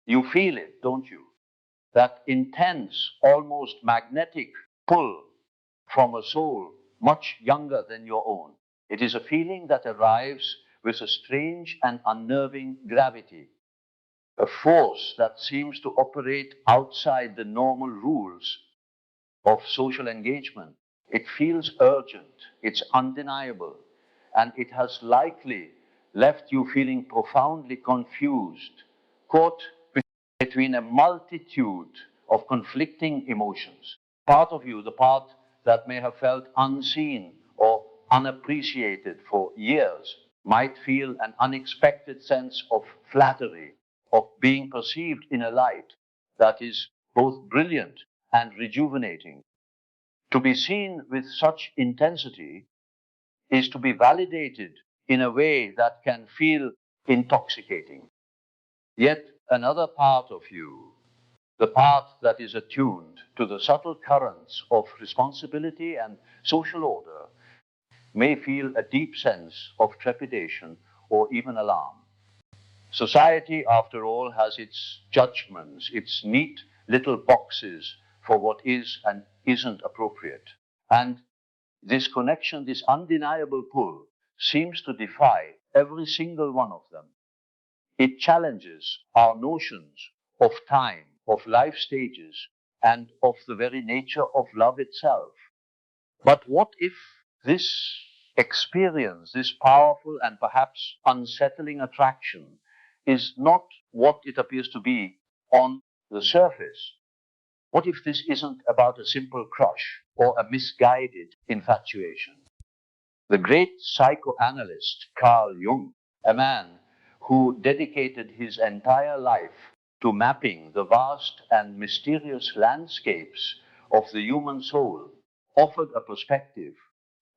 You feel it, don't you? That intense, almost magnetic pull from a soul much younger than your own. It is a feeling that arrives with a strange and unnerving gravity, a force that seems to operate outside the normal rules of social engagement. It feels urgent, it's undeniable, and it has likely left you feeling profoundly confused, caught between a multitude of conflicting emotions. Part of you, the part that may have felt unseen or unappreciated for years, might feel an unexpected sense of flattery, of being perceived in a light that is both brilliant and rejuvenating. To be seen with such intensity is to be validated in a way that can feel intoxicating. Yet another part of you, the part that is attuned to the subtle currents of responsibility and social order, may feel a deep sense of trepidation or even alarm. Society, after all, has its judgments, its neat little boxes for what is and isn't appropriate. And this connection, this undeniable pull, seems to defy every single one of them. It challenges our notions of time, of life stages, and of the very nature of love itself. But what if this experience, this powerful and perhaps unsettling attraction, is not what it appears to be on the surface? What if this isn't about a simple crush or a misguided infatuation? The great psychoanalyst Carl Jung, a man who dedicated his entire life to mapping the vast and mysterious landscapes of the human soul, offered a perspective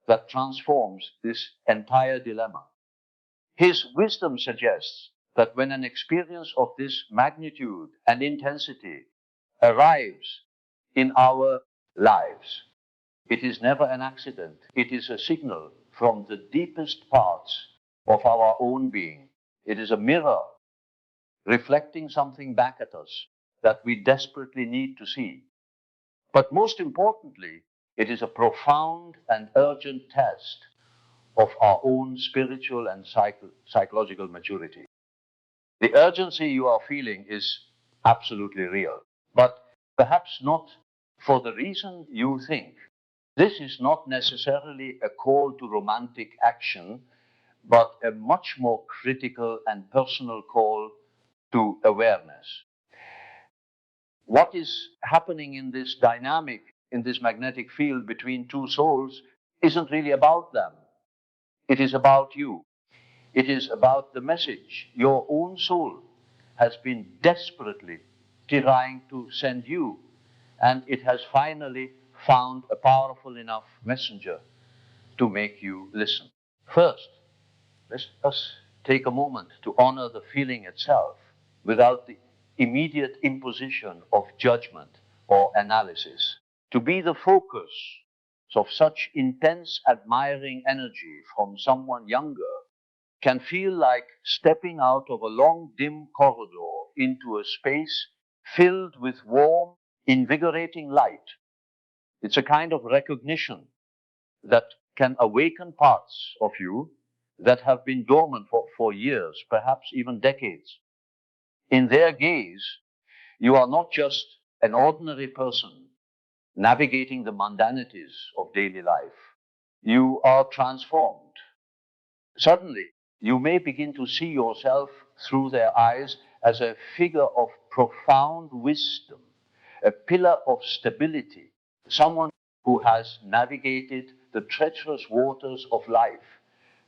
that transforms this entire dilemma. His wisdom suggests that when an experience of this magnitude and intensity arrives in our lives, it is never an accident. It is a signal from the deepest parts of our own being. It is a mirror reflecting something back at us that we desperately need to see. But most importantly, it is a profound and urgent test of our own spiritual and psychological maturity. The urgency you are feeling is absolutely real, but perhaps not for the reason you think. This is not necessarily a call to romantic action, but a much more critical and personal call to awareness. What is happening in this dynamic, in this magnetic field between two souls, isn't really about them. It is about you. It is about the message your own soul has been desperately trying to send you, and it has finally found a powerful enough messenger to make you listen. First, let us take a moment to honor the feeling itself without the immediate imposition of judgment or analysis. To be the focus of such intense admiring energy from someone younger can feel like stepping out of a long, dim corridor into a space filled with warm, invigorating light. It's a kind of recognition that can awaken parts of you that have been dormant for years, perhaps even decades. In their gaze, you are not just an ordinary person navigating the mundanities of daily life. You are transformed. Suddenly, you may begin to see yourself through their eyes as a figure of profound wisdom, a pillar of stability, someone who has navigated the treacherous waters of life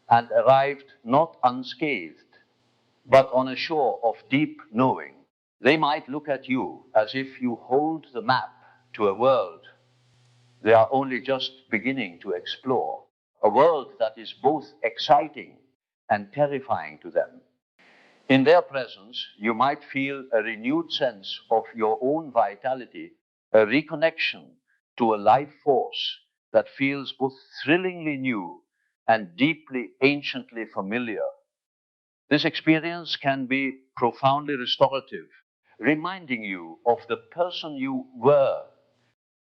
and arrived not unscathed, but on a shore of deep knowing. They might look at you as if you hold the map to a world they are only just beginning to explore, a world that is both exciting and terrifying to them. In their presence, you might feel a renewed sense of your own vitality, a reconnection to a life force that feels both thrillingly new and deeply anciently familiar. This experience can be profoundly restorative, reminding you of the person you were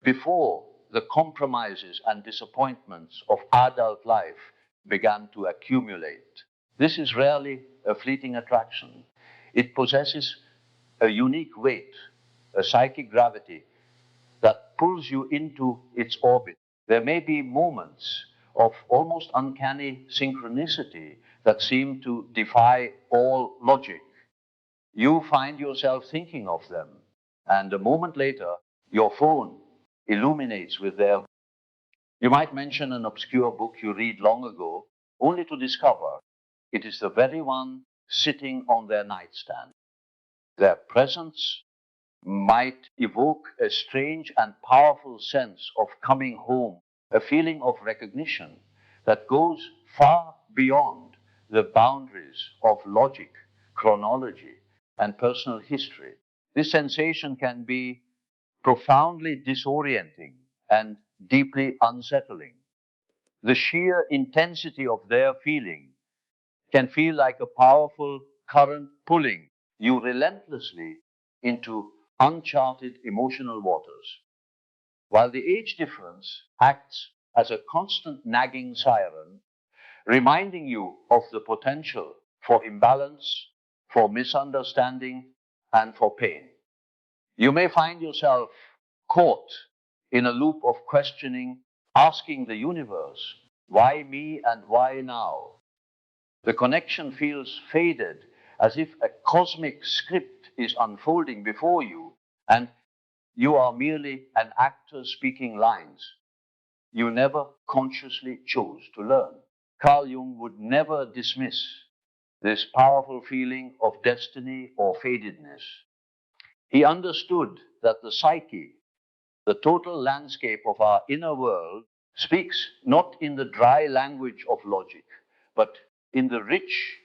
before the compromises and disappointments of adult life began to accumulate. This is rarely a fleeting attraction. It possesses a unique weight, a psychic gravity that pulls you into its orbit. There may be moments of almost uncanny synchronicity that seem to defy all logic. You find yourself thinking of them, and a moment later, your phone illuminates with their. You might mention an obscure book you read long ago, only to discover it is the very one sitting on their nightstand. Their presence might evoke a strange and powerful sense of coming home, a feeling of recognition that goes far beyond the boundaries of logic, chronology, and personal history. This sensation can be profoundly disorienting and deeply unsettling. The sheer intensity of their feeling can feel like a powerful current pulling you relentlessly into uncharted emotional waters. While the age difference acts as a constant nagging siren, reminding you of the potential for imbalance, for misunderstanding, and for pain. You may find yourself caught in a loop of questioning, asking the universe, why me and why now? The connection feels faded, as if a cosmic script is unfolding before you, and you are merely an actor speaking lines you never consciously chose to learn. Carl Jung would never dismiss this powerful feeling of destiny or fatedness. He understood that the psyche, the total landscape of our inner world, speaks not in the dry language of logic, but in the rich,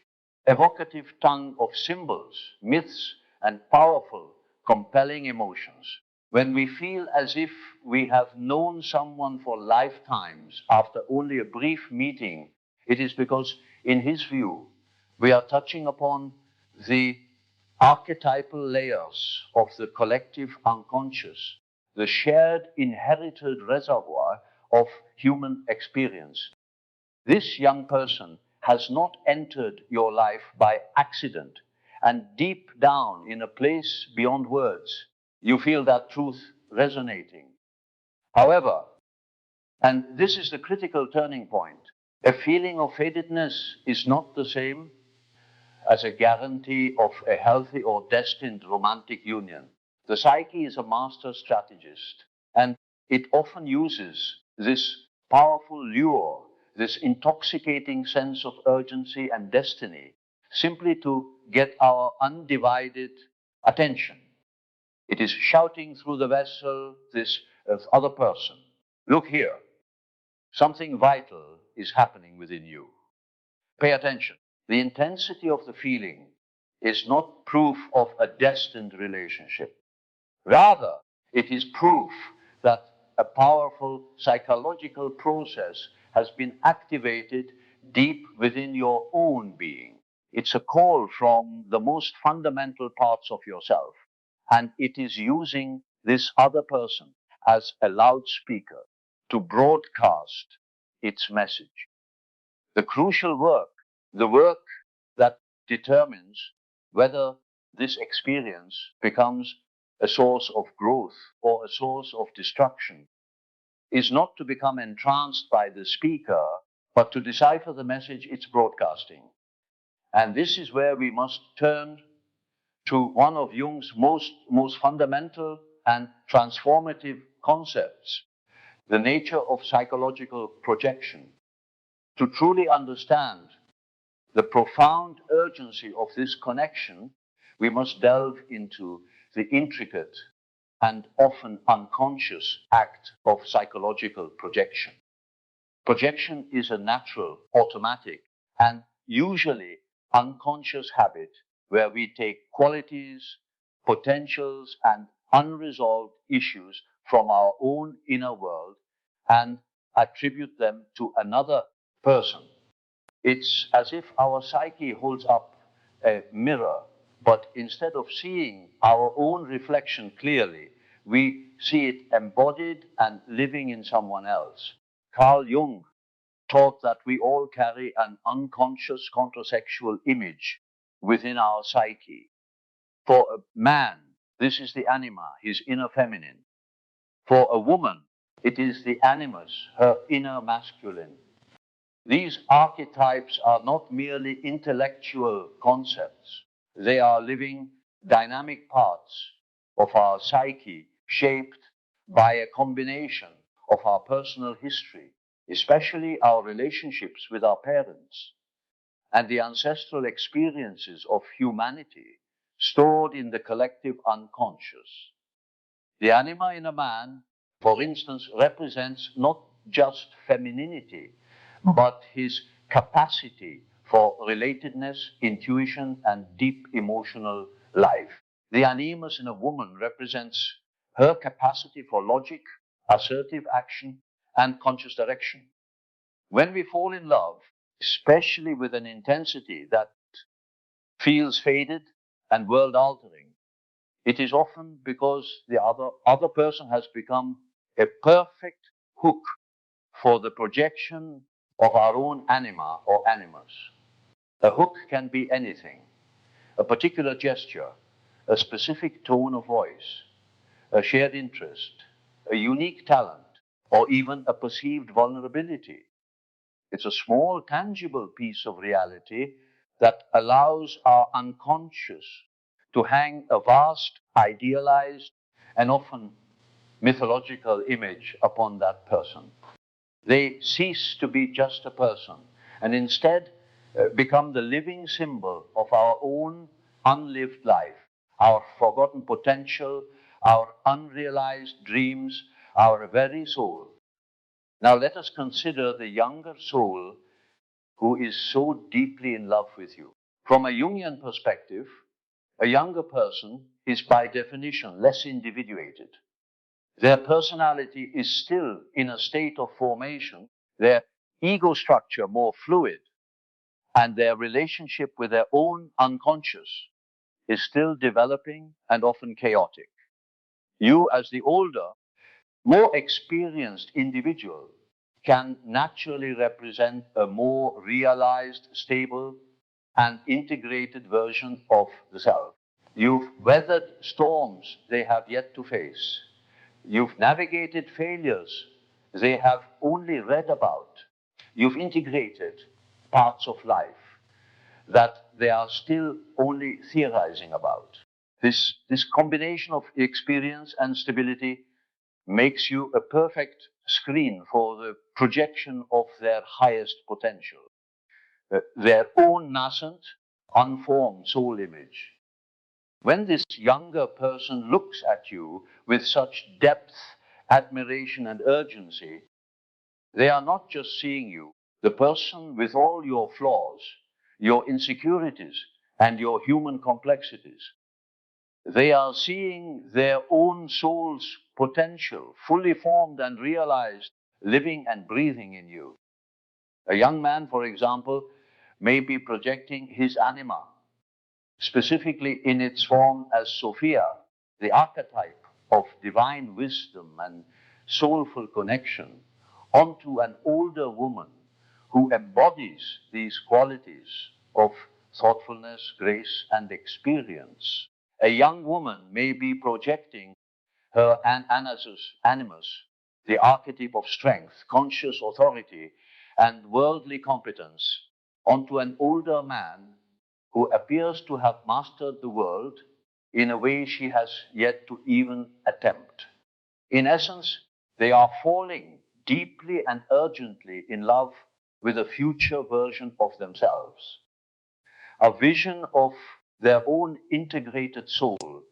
evocative tongue of symbols, myths, and powerful, compelling emotions. When we feel as if we have known someone for lifetimes after only a brief meeting, it is because, in his view, we are touching upon the archetypal layers of the collective unconscious, the shared inherited reservoir of human experience. This young person has not entered your life by accident, and deep down in a place beyond words, you feel that truth resonating. However, and this is the critical turning point, a feeling of fatedness is not the same as a guarantee of a healthy or destined romantic union. The psyche is a master strategist, and it often uses this powerful lure, this intoxicating sense of urgency and destiny, simply to get our undivided attention. It is shouting through the vessel, this other person. Look here, something vital is happening within you. Pay attention. The intensity of the feeling is not proof of a destined relationship. Rather, it is proof that a powerful psychological process has been activated deep within your own being. It's a call from the most fundamental parts of yourself, and it is using this other person as a loudspeaker to broadcast its message. The crucial work, the work that determines whether this experience becomes a source of growth or a source of destruction, is not to become entranced by the speaker, but to decipher the message it's broadcasting. And this is where we must turn to one of Jung's most fundamental and transformative concepts, the nature of psychological projection. To truly understand the profound urgency of this connection, we must delve into the intricate and often unconscious act of psychological projection. Projection is a natural, automatic, and usually unconscious habit where we take qualities, potentials, and unresolved issues from our own inner world and attribute them to another person. It's as if our psyche holds up a mirror But instead of seeing our own reflection clearly, we see it embodied and living in someone else. Carl Jung taught that we all carry an unconscious contrasexual image within our psyche. For a man, this is the anima, his inner feminine. For a woman, it is the animus, her inner masculine. These archetypes are not merely intellectual concepts. They are living, dynamic parts of our psyche, shaped by a combination of our personal history, especially our relationships with our parents, and the ancestral experiences of humanity stored in the collective unconscious. The anima in a man, for instance, represents not just femininity, but his capacity for relatedness, intuition, and deep emotional life. The animus in a woman represents her capacity for logic, assertive action, and conscious direction. When we fall in love, especially with an intensity that feels faded and world altering, it is often because the other person has become a perfect hook for the projection of our own anima or animus. A hook can be anything: a particular gesture, a specific tone of voice, a shared interest, a unique talent, or even a perceived vulnerability. It's a small, tangible piece of reality that allows our unconscious to hang a vast, idealized, and often mythological image upon that person. They cease to be just a person and instead become the living symbol of our own unlived life, our forgotten potential, our unrealized dreams, our very soul. Now let us consider the younger soul who is so deeply in love with you. From a Jungian perspective, a younger person is by definition less individuated. Their personality is still in a state of formation, their ego structure more fluid, and their relationship with their own unconscious is still developing and often chaotic. You, as the older, more experienced individual, can naturally represent a more realized, stable, and integrated version of the self. You've weathered storms they have yet to face. You've navigated failures they have only read about. You've integrated parts of life that they are still only theorizing about. This combination of experience and stability makes you a perfect screen for the projection of their highest potential, their own nascent, unformed soul image. When this younger person looks at you with such depth, admiration, and urgency, they are not just seeing you, the person with all your flaws, your insecurities, and your human complexities. They are seeing their own soul's potential, fully formed and realized, living and breathing in you. A young man, for example, may be projecting his anima, specifically in its form as Sophia, the archetype of divine wisdom and soulful connection, onto an older woman who embodies these qualities of thoughtfulness, grace, and experience. A young woman may be projecting her animus, the archetype of strength, conscious authority, and worldly competence, onto an older man who appears to have mastered the world in a way she has yet to even attempt. In essence, they are falling deeply and urgently in love with a future version of themselves, a vision of their own integrated soul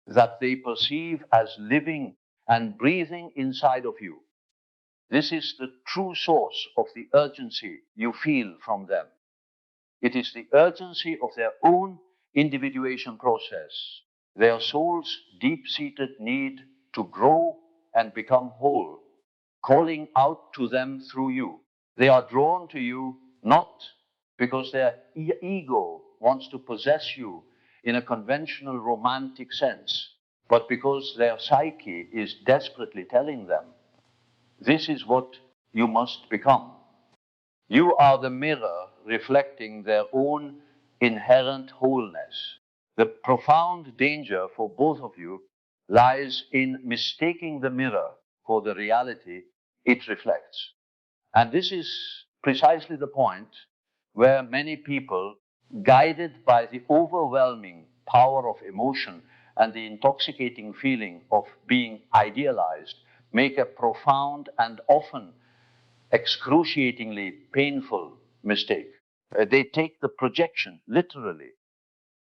that they perceive as living and breathing inside of you. This is the true source of the urgency you feel from them. It is the urgency of their own individuation process, their soul's deep-seated need to grow and become whole, calling out to them through you. They are drawn to you not because their ego wants to possess you in a conventional romantic sense, but because their psyche is desperately telling them, this is what you must become. You are the mirror reflecting their own inherent wholeness. The profound danger for both of you lies in mistaking the mirror for the reality it reflects. And this is precisely the point where many people, guided by the overwhelming power of emotion and the intoxicating feeling of being idealized, make a profound and often excruciatingly painful mistake. They take the projection literally.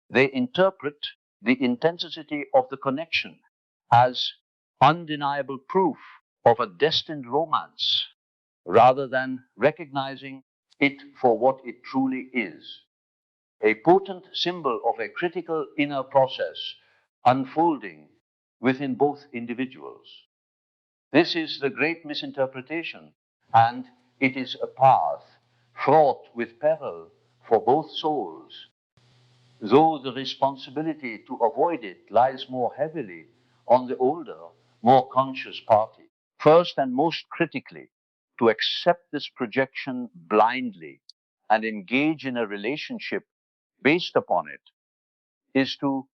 They interpret the intensity of the connection as undeniable proof of a destined romance rather than recognizing it for what it truly is, a potent symbol of a critical inner process unfolding within both individuals. This is the great misinterpretation, and it is a path fraught with peril for both souls, though the responsibility to avoid it lies more heavily on the older, more conscious party. First and most critically, to accept this projection blindly and engage in a relationship based upon it is to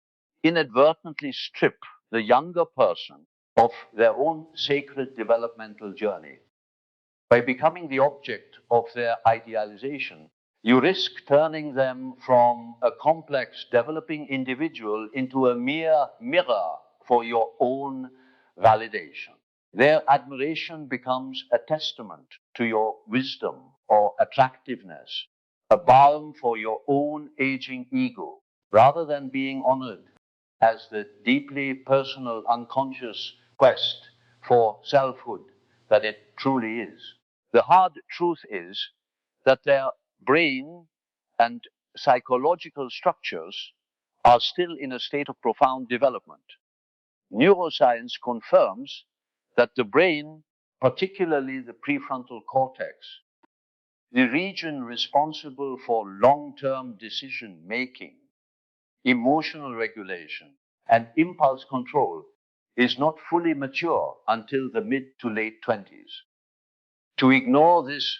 inadvertently strip the younger person of their own sacred developmental journey. By becoming the object of their idealization, you risk turning them from a complex, developing individual into a mere mirror for your own validation. Their admiration becomes a testament to your wisdom or attractiveness, a balm for your own aging ego, rather than being honored as the deeply personal, unconscious quest for selfhood that it truly is. The hard truth is that their brain and psychological structures are still in a state of profound development. Neuroscience confirms that the brain, particularly the prefrontal cortex, the region responsible for long-term decision making, emotional regulation, and impulse control, is not fully mature until the mid to late 20s. To ignore this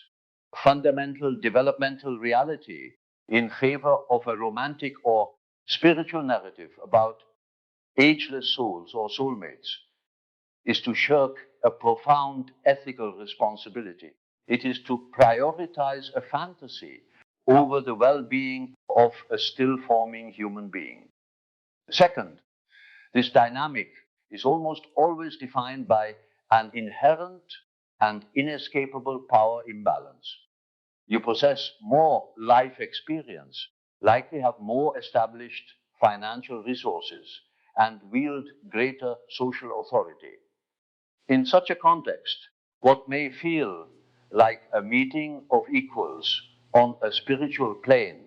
fundamental developmental reality in favor of a romantic or spiritual narrative about ageless souls or soulmates is to shirk a profound ethical responsibility. It is to prioritize a fantasy over the well-being of a still forming human being. Second, this dynamic is almost always defined by an inherent and inescapable power imbalance. You possess more life experience, likely have more established financial resources, and wield greater social authority. In such a context, what may feel like a meeting of equals on a spiritual plane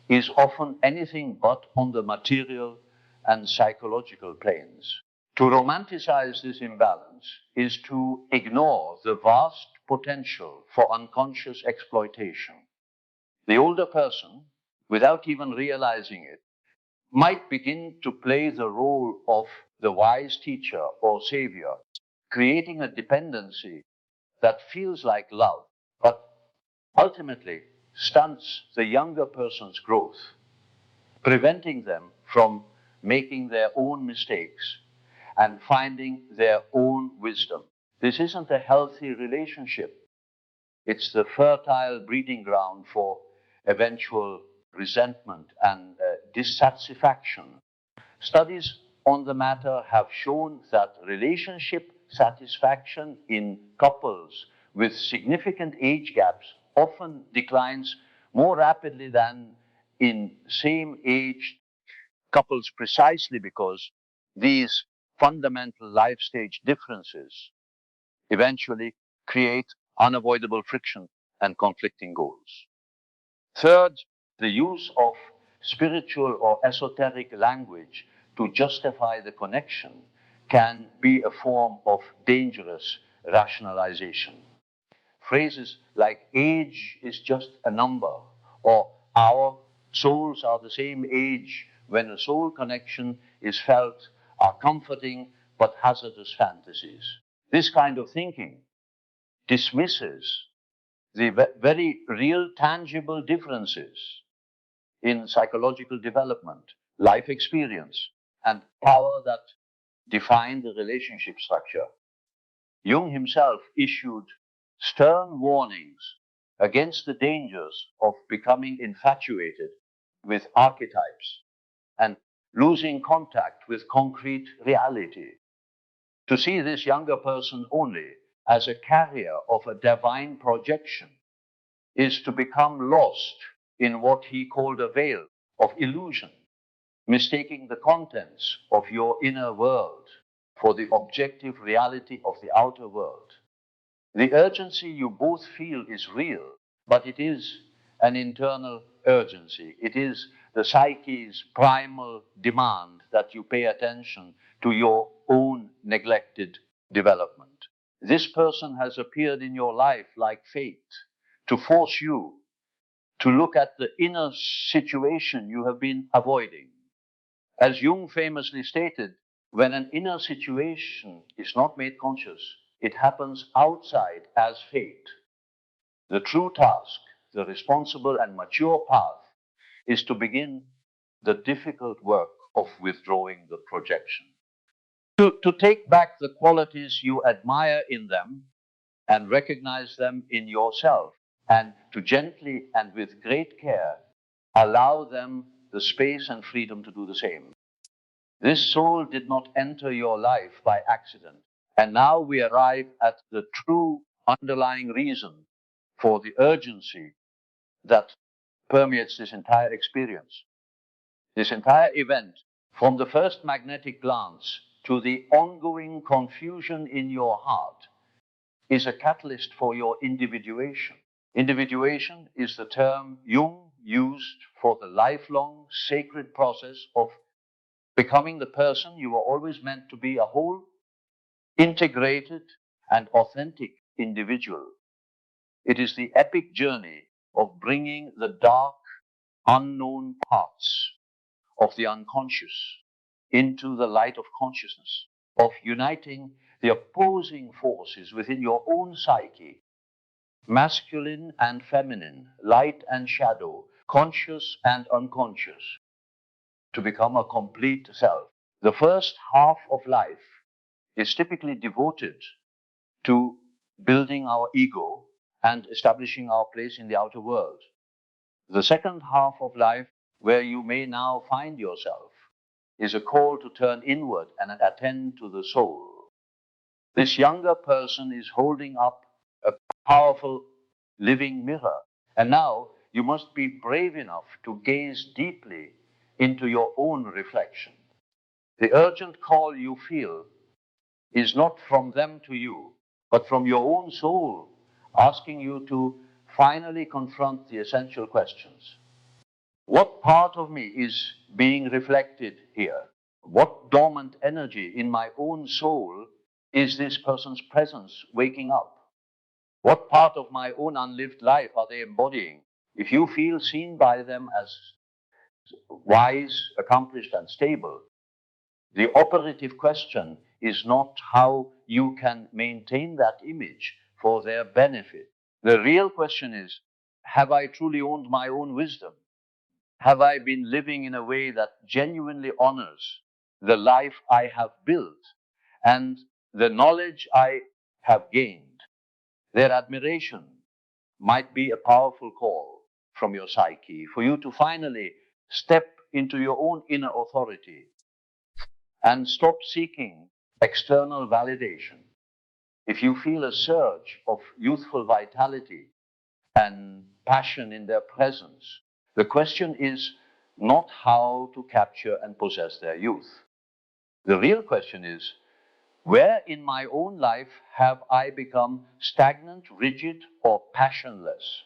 is often anything but on the material and psychological planes. To romanticize this imbalance is to ignore the vast potential for unconscious exploitation. The older person, without even realizing it, might begin to play the role of the wise teacher or savior, creating a dependency that feels like love, but ultimately stunts the younger person's growth, preventing them from making their own mistakes and finding their own wisdom. This isn't a healthy relationship. It's the fertile breeding ground for eventual resentment and dissatisfaction. Studies on the matter have shown that relationship satisfaction in couples with significant age gaps often declines more rapidly than in same age couples, precisely because these fundamental life stage differences eventually create unavoidable friction and conflicting goals. Third, the use of spiritual or esoteric language to justify the connection can be a form of dangerous rationalization. Phrases like age is just a number, or our souls are the same age when a soul connection is felt are comforting but hazardous fantasies. This kind of thinking dismisses the very real, tangible differences in psychological development, life experience, and power that define the relationship structure. Jung himself issued stern warnings against the dangers of becoming infatuated with archetypes and losing contact with concrete reality. To see this younger person only as a carrier of a divine projection is to become lost in what he called a veil of illusion, mistaking the contents of your inner world for the objective reality of the outer world. The urgency you both feel is real, but it is an internal urgency. It is the psyche's primal demand that you pay attention to your own neglected development. This person has appeared in your life like fate to force you to look at the inner situation you have been avoiding. As Jung famously stated, when an inner situation is not made conscious, it happens outside as fate. The true task, the responsible and mature path, is to begin the difficult work of withdrawing the projection. To take back the qualities you admire in them and recognize them in yourself, and to gently and with great care allow them the space and freedom to do the same. This soul did not enter your life by accident. And now we arrive at the true underlying reason for the urgency that permeates this entire experience. This entire event, from the first magnetic glance to the ongoing confusion in your heart, is a catalyst for your individuation. Individuation is the term Jung used for the lifelong sacred process of becoming the person you were always meant to be, a whole, integrated, and authentic individual. It is the epic journey of bringing the dark, unknown parts of the unconscious into the light of consciousness, of uniting the opposing forces within your own psyche, masculine and feminine, light and shadow, conscious and unconscious, to become a complete self. The first half of life is typically devoted to building our ego and establishing our place in the outer world. The second half of life, where you may now find yourself, is a call to turn inward and attend to the soul. This younger person is holding up a powerful living mirror. And now you must be brave enough to gaze deeply into your own reflection. The urgent call you feel is not from them to you, but from your own soul, asking you to finally confront the essential questions. What part of me is being reflected here? What dormant energy in my own soul is this person's presence waking up? What part of my own unlived life are they embodying? If you feel seen by them as wise, accomplished, and stable, the operative question is not how you can maintain that image for their benefit. The real question is, have I truly owned my own wisdom? Have I been living in a way that genuinely honors the life I have built and the knowledge I have gained? Their admiration might be a powerful call from your psyche for you to finally step into your own inner authority and stop seeking external validation. If you feel a surge of youthful vitality and passion in their presence, the question is not how to capture and possess their youth. The real question is, where in my own life have I become stagnant, rigid, or passionless?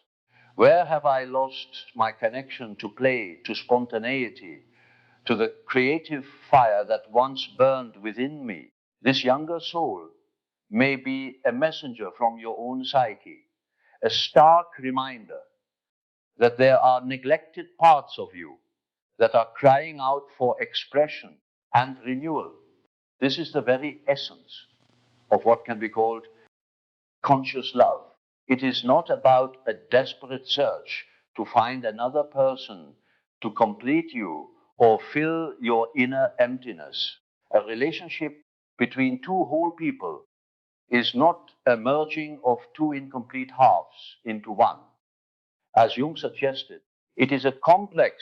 Where have I lost my connection to play, to spontaneity, to the creative fire that once burned within me? This younger soul may be a messenger from your own psyche, a stark reminder that there are neglected parts of you that are crying out for expression and renewal. This is the very essence of what can be called conscious love. It is not about a desperate search to find another person to complete you or fill your inner emptiness. A relationship between two whole people is not a merging of two incomplete halves into one. As Jung suggested, it is a complex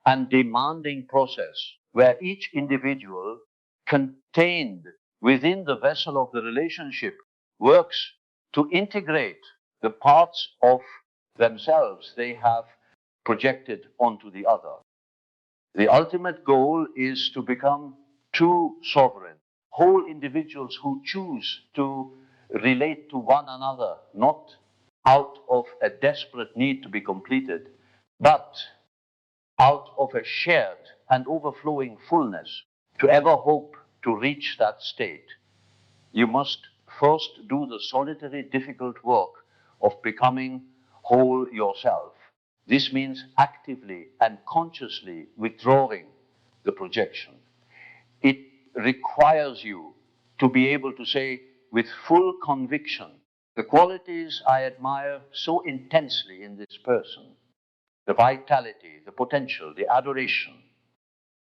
and demanding process where each individual contained within the vessel of the relationship works to integrate the parts of themselves they have projected onto the other. The ultimate goal is to become true sovereign, whole individuals who choose to relate to one another, not out of a desperate need to be completed, but out of a shared and overflowing fullness. To ever hope to reach that state, you must first do the solitary, difficult work of becoming whole yourself. This means actively and consciously withdrawing the projection. It requires you to be able to say with full conviction, the qualities I admire so intensely in this person, the vitality, the potential, the adoration,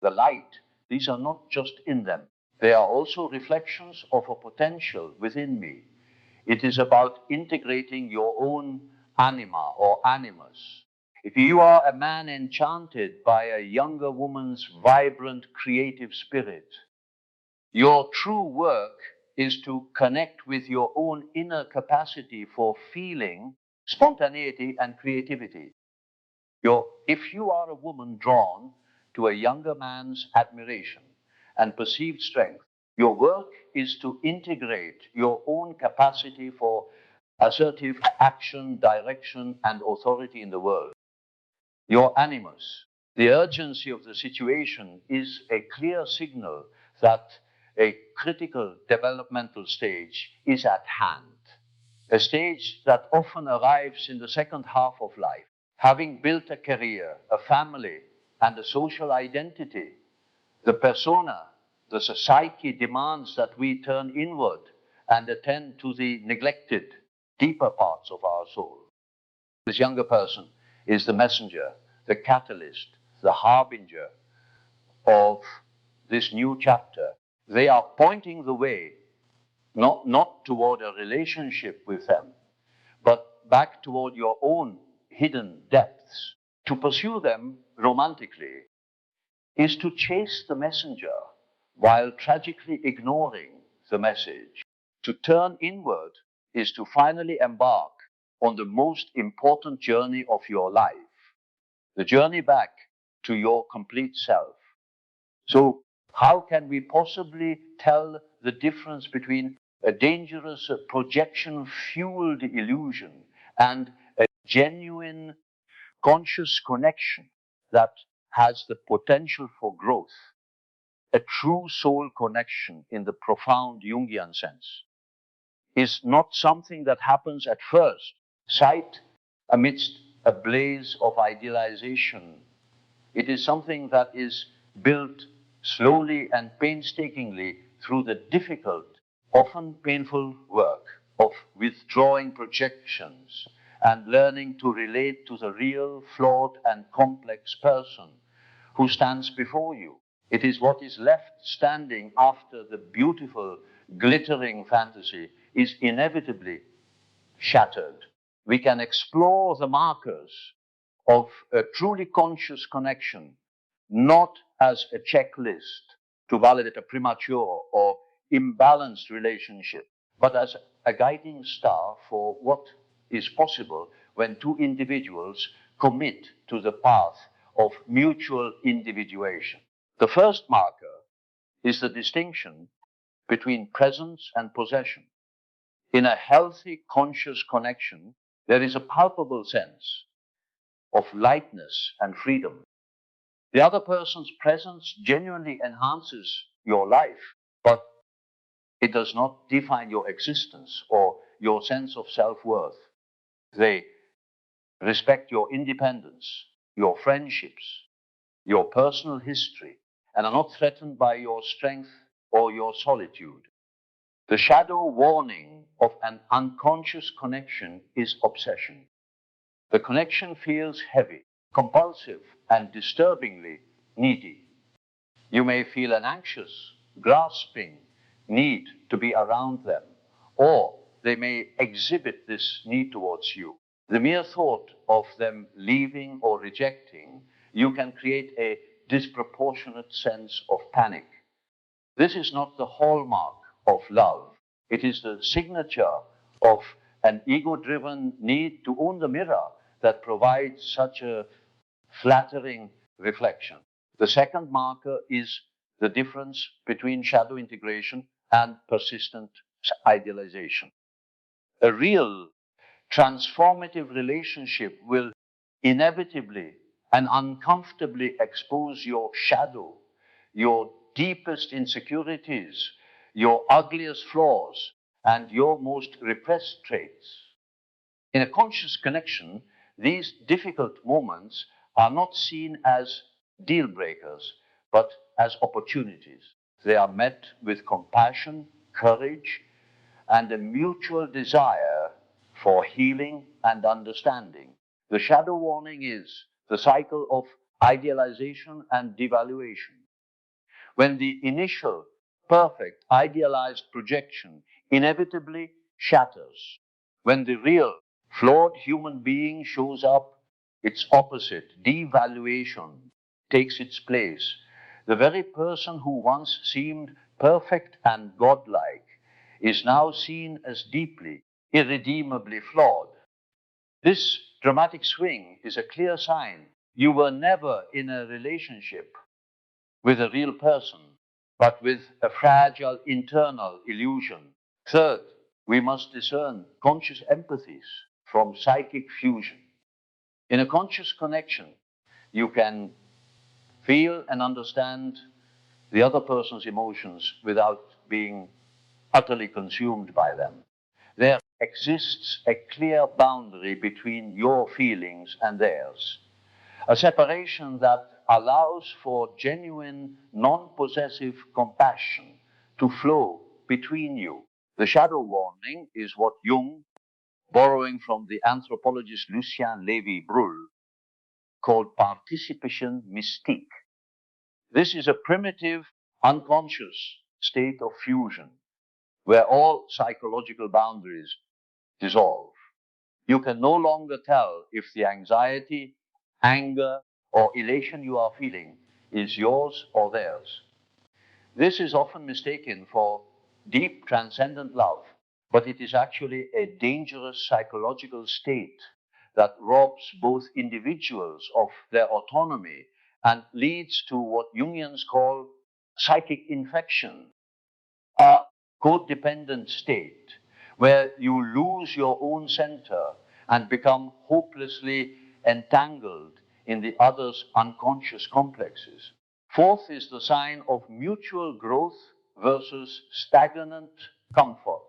the light, these are not just in them. They are also reflections of a potential within me. It is about integrating your own anima or animus. If you are a man enchanted by a younger woman's vibrant creative spirit, your true work is to connect with your own inner capacity for feeling, spontaneity, and creativity. If you are a woman drawn to a younger man's admiration and perceived strength, your work is to integrate your own capacity for assertive action, direction, and authority in the world. Your animus, the urgency of the situation, is a clear signal that a critical developmental stage is at hand, a stage that often arrives in the second half of life. Having built a career, a family, and a social identity, the persona, the psyche demands that we turn inward and attend to the neglected, deeper parts of our soul. This younger person is the messenger, the catalyst, the harbinger of this new chapter. They are pointing the way, not toward a relationship with them, but back toward your own hidden depths. To pursue them romantically is to chase the messenger while tragically ignoring the message. To turn inward is to finally embark on the most important journey of your life, the journey back to your complete self. So, how can we possibly tell the difference between a dangerous projection fueled illusion and a genuine conscious connection that has the potential for growth? A true soul connection in the profound Jungian sense is not something that happens at first sight amidst a blaze of idealization. It is something that is built slowly and painstakingly through the difficult, often painful work of withdrawing projections and learning to relate to the real, flawed, and complex person who stands before you. It is what is left standing after the beautiful, glittering fantasy is inevitably shattered. We can explore the markers of a truly conscious connection, not as a checklist to validate a premature or imbalanced relationship, but as a guiding star for what is possible when two individuals commit to the path of mutual individuation. The first marker is the distinction between presence and possession. In a healthy, conscious connection, there is a palpable sense of lightness and freedom. The other person's presence genuinely enhances your life, but it does not define your existence or your sense of self-worth. They respect your independence, your friendships, your personal history, and are not threatened by your strength or your solitude. The shadow warning of an unconscious connection is obsession. The connection feels heavy, compulsive, and disturbingly needy. You may feel an anxious, grasping need to be around them, or they may exhibit this need towards you. The mere thought of them leaving or rejecting you can create a disproportionate sense of panic. This is not the hallmark of love. It is the signature of an ego-driven need to own the mirror that provides such a flattering reflection. The second marker is the difference between shadow integration and persistent idealization. A real transformative relationship will inevitably and uncomfortably expose your shadow, your deepest insecurities, your ugliest flaws, and your most repressed traits. In a conscious connection, these difficult moments are not seen as deal breakers, but as opportunities. They are met with compassion, courage, and a mutual desire for healing and understanding. The shadow warning is the cycle of idealization and devaluation. When the initial, perfect, idealized projection inevitably shatters, when the real, flawed human being shows up, its opposite, devaluation, takes its place. The very person who once seemed perfect and godlike is now seen as deeply, irredeemably flawed. This dramatic swing is a clear sign you were never in a relationship with a real person, but with a fragile internal illusion. Third, we must discern conscious empathies from psychic fusion. In a conscious connection, you can feel and understand the other person's emotions without being utterly consumed by them. There exists a clear boundary between your feelings and theirs, a separation that allows for genuine, non-possessive compassion to flow between you. The shadow warning is what Jung, borrowing from the anthropologist Lucien Lévy-Bruhl, called participation mystique. This is a primitive, unconscious state of fusion where all psychological boundaries dissolve. You can no longer tell if the anxiety, anger, or elation you are feeling is yours or theirs. This is often mistaken for deep transcendent love, but it is actually a dangerous psychological state that robs both individuals of their autonomy and leads to what Jungians call psychic infection, a codependent state where you lose your own center and become hopelessly entangled in the other's unconscious complexes. Fourth is the sign of mutual growth versus stagnant comfort.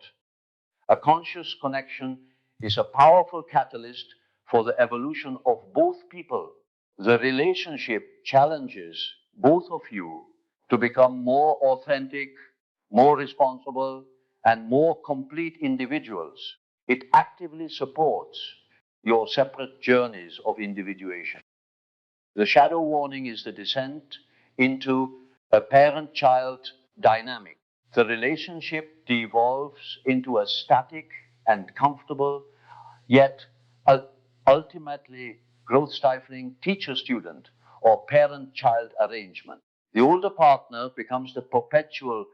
A conscious connection is a powerful catalyst for the evolution of both people. The relationship challenges both of you to become more authentic, more responsible, and more complete individuals. It actively supports your separate journeys of individuation. The shadow warning is the descent into a parent-child dynamic. The relationship devolves into a static and comfortable, yet ultimately growth stifling teacher student or parent child arrangement. The older partner becomes the perpetual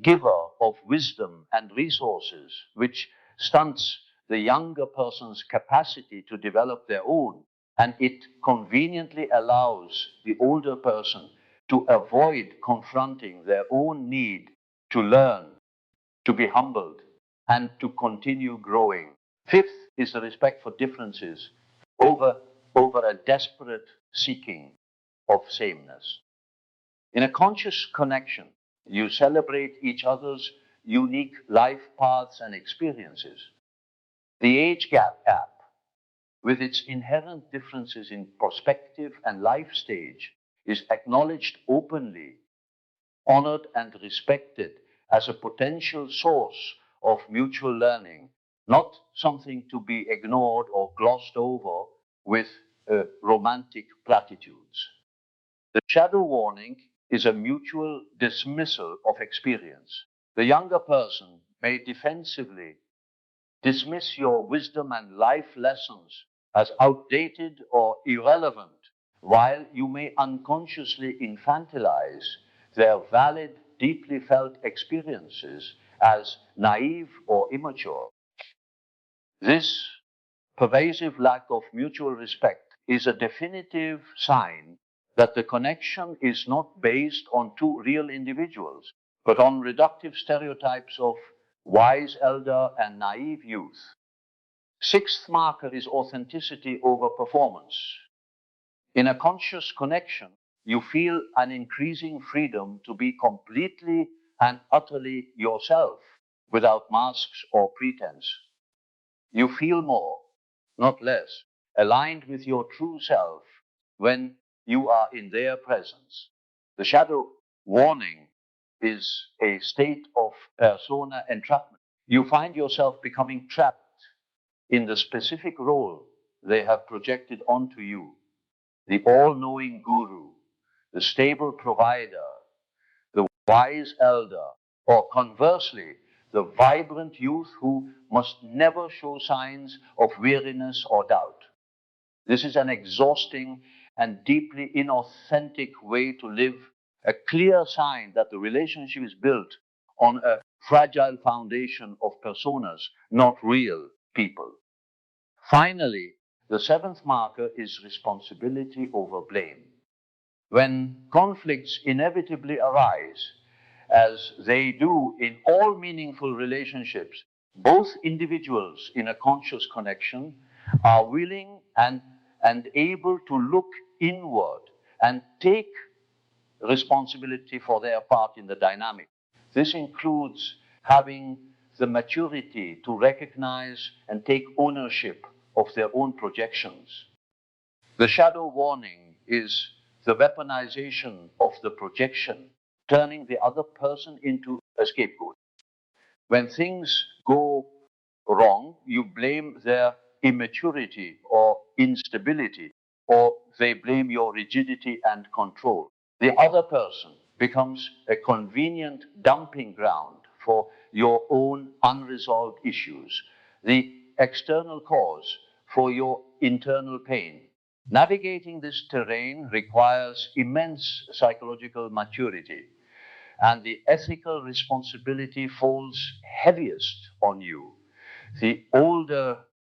giver of wisdom and resources, which stunts the younger person's capacity to develop their own, and it conveniently allows the older person to avoid confronting their own need to learn, to be humbled, and to continue growing. Fifth is the respect for differences over, over a desperate seeking of sameness. In a conscious connection, you celebrate each other's unique life paths and experiences. The age gap with its inherent differences in perspective and life stage, is acknowledged openly, honored and respected as a potential source of mutual learning, not something to be ignored or glossed over with romantic platitudes. The shadow warning is a mutual dismissal of experience. The younger person may defensively dismiss your wisdom and life lessons as outdated or irrelevant, while you may unconsciously infantilize their valid, deeply felt experiences as naive or immature. This pervasive lack of mutual respect is a definitive sign that the connection is not based on two real individuals, but on reductive stereotypes of wise elder and naive youth. Sixth marker is authenticity over performance. In a conscious connection, you feel an increasing freedom to be completely and utterly yourself without masks or pretense. You feel more, not less, aligned with your true self when you are in their presence. The shadow warning is a state of persona entrapment. You find yourself becoming trapped in the specific role they have projected onto you: the all knowing guru, the stable provider, the wise elder, or conversely, the vibrant youth who must never show signs of weariness or doubt. This is an exhausting and deeply inauthentic way to live, a clear sign that the relationship is built on a fragile foundation of personas, not real people. Finally, the seventh marker is responsibility over blame. When conflicts inevitably arise, as they do in all meaningful relationships, both individuals in a conscious connection are willing and able to look inward and take responsibility for their part in the dynamic. This includes having the maturity to recognize and take ownership of their own projections. The shadow warning is the weaponization of the projection, turning the other person into a scapegoat. When things go wrong, you blame their immaturity or instability, or they blame your rigidity and control. The other person becomes a convenient dumping ground for your own unresolved issues, the external cause for your internal pain. Navigating this terrain requires immense psychological maturity, and the ethical responsibility falls heaviest on you. The older